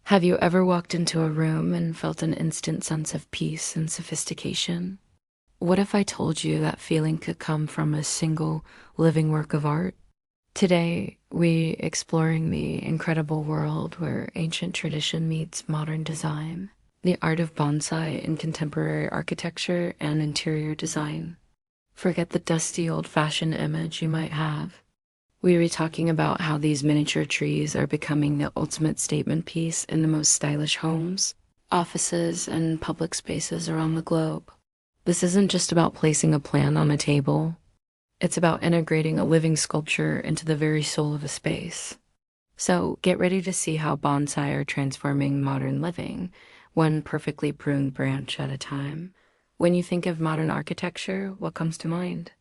Have you ever walked into a room and felt an instant sense of peace and sophistication? What if I told you that feeling could come from a single living work of art? Today, we exploring the incredible world where ancient tradition meets modern design, the art of bonsai in contemporary architecture and interior design. Forget the dusty old-fashioned image you might have. We were talking about how these miniature trees are becoming the ultimate statement piece in the most stylish homes, offices, and public spaces around the globe. This isn't just about placing a plant on a table. It's about integrating a living sculpture into the very soul of a space. So get ready to see how bonsai are transforming modern living, one perfectly pruned branch at a time. When you think of modern architecture, what comes to mind?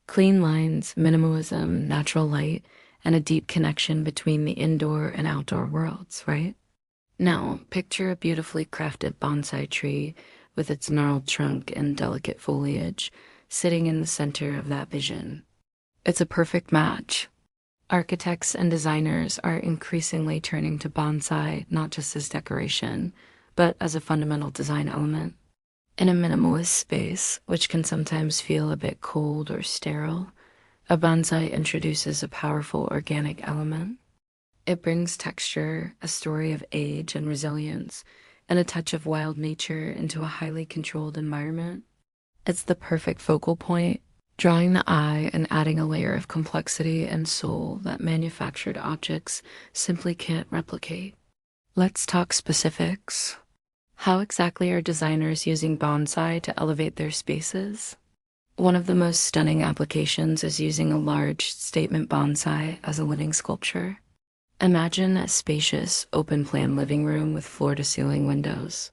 Clean lines, minimalism, natural light, and a deep connection between the indoor and outdoor worlds, right? Now, picture a beautifully crafted bonsai tree with its gnarled trunk and delicate foliage sitting in the center of that vision. It's a perfect match. Architects and designers are increasingly turning to bonsai not just as decoration, but as a fundamental design element. In a minimalist space, which can sometimes feel a bit cold or sterile, a bonsai introduces a powerful organic element. It brings texture, a story of age and resilience, and a touch of wild nature into a highly controlled environment. It's the perfect focal point, drawing the eye and adding a layer of complexity and soul that manufactured objects simply can't replicate. Let's talk specifics. How exactly are designers using bonsai to elevate their spaces? One of the most stunning applications is using a large statement bonsai as a living sculpture. Imagine a spacious, open-plan living room with floor-to-ceiling windows.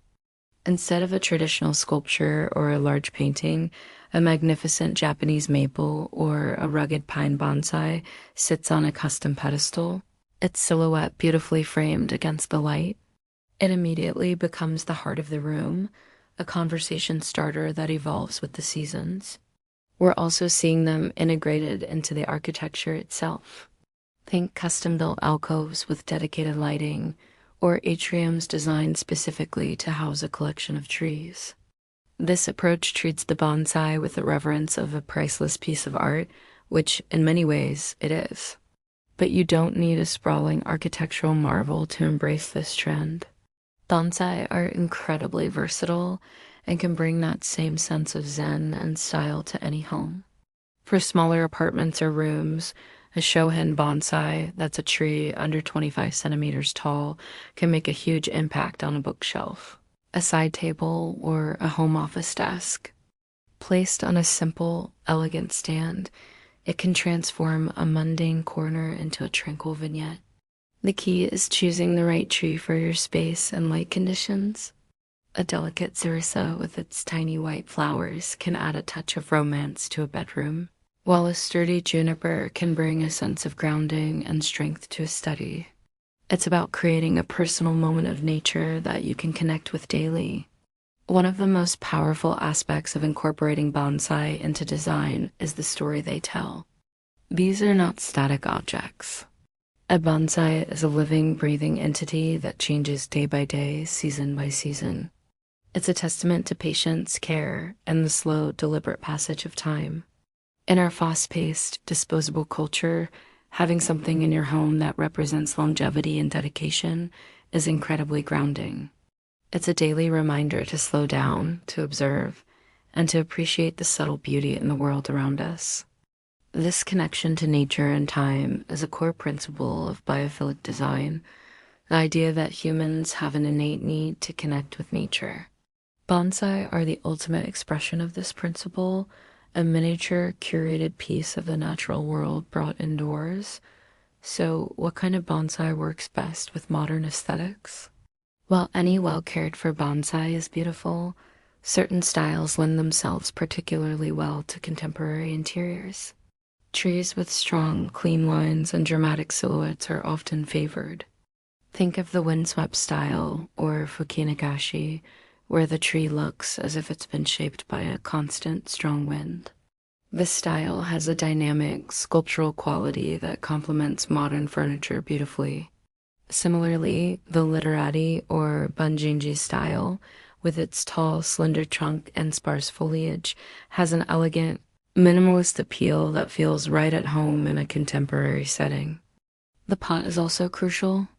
Instead of a traditional sculpture or a large painting, a magnificent Japanese maple or a rugged pine bonsai sits on a custom pedestal, its silhouette beautifully framed against the light. It immediately becomes the heart of the room, a conversation starter that evolves with the seasons. We're also seeing them integrated into the architecture itself. Think custom-built alcoves with dedicated lighting, or atriums designed specifically to house a collection of trees. This approach treats the bonsai with the reverence of a priceless piece of art, which in many ways it is. But you don't need a sprawling architectural marvel to embrace this trend. Bonsai are incredibly versatile and can bring that same sense of zen and style to any home. For smaller apartments or rooms, a shohin bonsai, that's a tree under 25 centimeters tall, can make a huge impact on a bookshelf, a side table, or a home office desk. Placed on a simple, elegant stand, it can transform a mundane corner into a tranquil vignette. The key is choosing the right tree for your space and light conditions. A delicate cerisa with its tiny white flowers can add a touch of romance to a bedroom, while a sturdy juniper can bring a sense of grounding and strength to a study. It's about creating a personal moment of nature that you can connect with daily. One of the most powerful aspects of incorporating bonsai into design is the story they tell. These are not static objects. A bonsai is a living, breathing entity that changes day by day, season by season. It's a testament to patience, care, and the slow, deliberate passage of time. In our fast-paced, disposable culture, having something in your home that represents longevity and dedication is incredibly grounding. It's a daily reminder to slow down, to observe, and to appreciate the subtle beauty in the world around us. This connection to nature and time is a core principle of biophilic design, the idea that humans have an innate need to connect with nature. Bonsai are the ultimate expression of this principle, a miniature curated piece of the natural world brought indoors. So, what kind of bonsai works best with modern aesthetics? While any well-cared for bonsai is beautiful, certain styles lend themselves particularly well to contemporary interiors. Trees with strong, clean lines and dramatic silhouettes are often favored. Think of the windswept style or fukinagashi, where the tree looks as if it's been shaped by a constant, strong wind. This style has a dynamic, sculptural quality that complements modern furniture beautifully. Similarly, the literati or Bunjinji style, with its tall, slender trunk and sparse foliage, has an elegant, minimalist appeal that feels right at home in a contemporary setting. The pot is also crucial.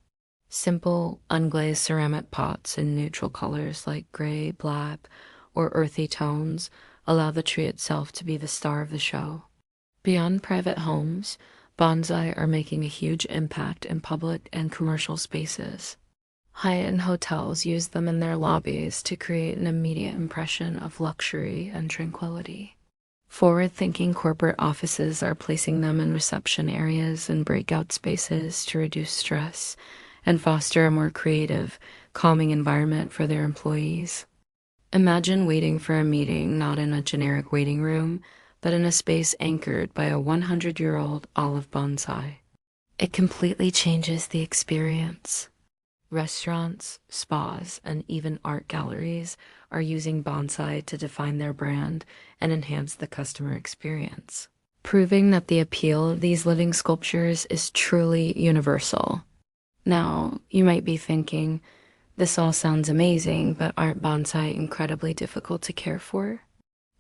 Simple, unglazed ceramic pots in neutral colors like gray, black, or earthy tones allow the tree itself to be the star of the show. Beyond private homes, bonsai are making a huge impact in public and commercial spaces. High-end hotels use them in their lobbies to create an immediate impression of luxury and tranquility. Forward-thinking corporate offices are placing them in reception areas and breakout spaces to reduce stress and foster a more creative, calming environment for their employees. Imagine waiting for a meeting not in a generic waiting room, but in a space anchored by a 100-year-old olive bonsai. It completely changes the experience. Restaurants, spas, and even art galleries are using bonsai to define their brand and enhance the customer experience, proving that the appeal of these living sculptures is truly universal. Now, you might be thinking, this all sounds amazing, but aren't bonsai incredibly difficult to care for?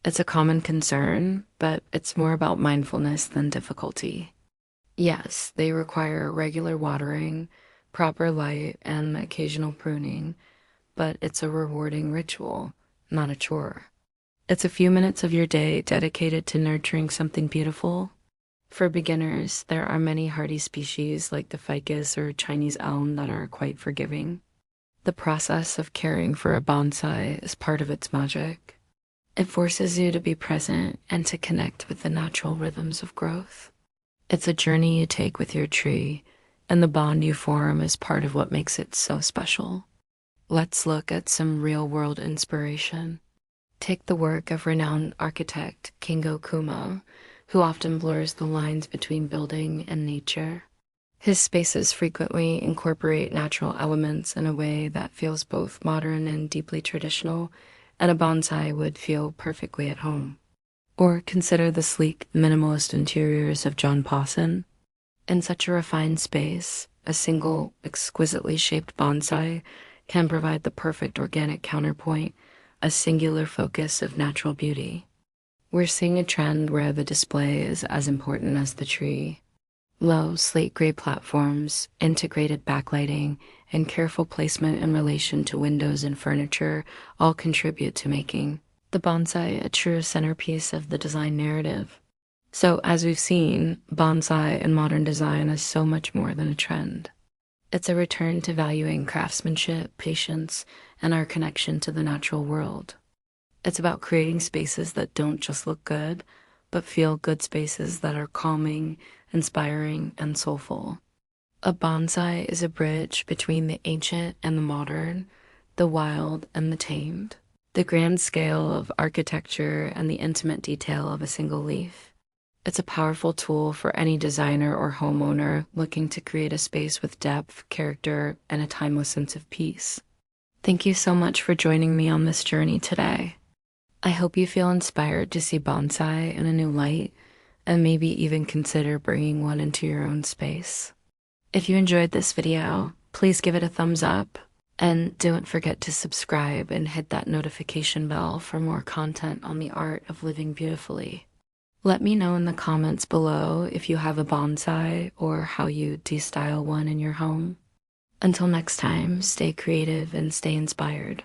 It's a common concern, but it's more about mindfulness than difficulty. Yes, they require regular watering, proper light, and occasional pruning, but it's a rewarding ritual, not a chore. It's a few minutes of your day dedicated to nurturing something beautiful. For beginners, there are many hardy species like the ficus or Chinese elm that are quite forgiving. The process of caring for a bonsai is part of its magic. It forces you to be present and to connect with the natural rhythms of growth. It's a journey you take with your tree, and the bond you form is part of what makes it so special. Let's look at some real-world inspiration. Take the work of renowned architect Kingo Kuma, who often blurs the lines between building and nature. His spaces frequently incorporate natural elements in a way that feels both modern and deeply traditional, and a bonsai would feel perfectly at home. Or consider the sleek, minimalist interiors of John Pawson. In such a refined space, a single, exquisitely shaped bonsai can provide the perfect organic counterpoint, a singular focus of natural beauty. We're seeing a trend where the display is as important as the tree. Low, slate-gray platforms, integrated backlighting, and careful placement in relation to windows and furniture all contribute to making the bonsai a true centerpiece of the design narrative. So, as we've seen, bonsai in modern design is so much more than a trend. It's a return to valuing craftsmanship, patience, and our connection to the natural world. It's about creating spaces that don't just look good, but feel good spaces that are calming, inspiring, and soulful. A bonsai is a bridge between the ancient and the modern, the wild and the tamed, the grand scale of architecture and the intimate detail of a single leaf. It's a powerful tool for any designer or homeowner looking to create a space with depth, character, and a timeless sense of peace. Thank you so much for joining me on this journey today. I hope you feel inspired to see bonsai in a new light and maybe even consider bringing one into your own space. If you enjoyed this video, please give it a thumbs up and don't forget to subscribe and hit that notification bell for more content on the art of living beautifully. Let me know in the comments below if you have a bonsai or how you de-style one in your home. Until next time, stay creative and stay inspired.